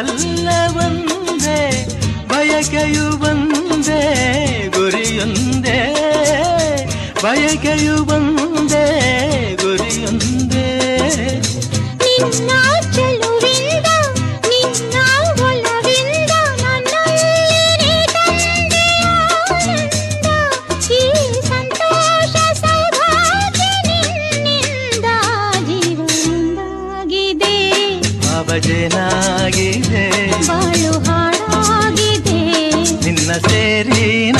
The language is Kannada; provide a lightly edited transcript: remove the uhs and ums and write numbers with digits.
ಎಲ್ಲ ಒಂದೇ ಬಯಕೆಯು ಒಂದೇ ಗುರಿಯೊಂದೇ ಬಯಕೆಯು ಒಂದೇ ಗುರಿಯೊಂದೇ ನಿನ್ನ ಚೆಲುವಿಂದ ನಿನ್ನ ಒಲವಿಂದ ನನ್ನಲ್ಲಿ ತಂದೆ ಆನಂದ ಈ ಸಂತೋಷ ಸೌಭಾಗ್ಯ ನಿನ್ನಿಂದ ಜೀವನದಾಗಿದೆ ಅವಜನಾಗಿದೆ ಬಾಳು ಹಾಡಾಗಿದೆ ನಿನ್ನ ಸೇರಿನ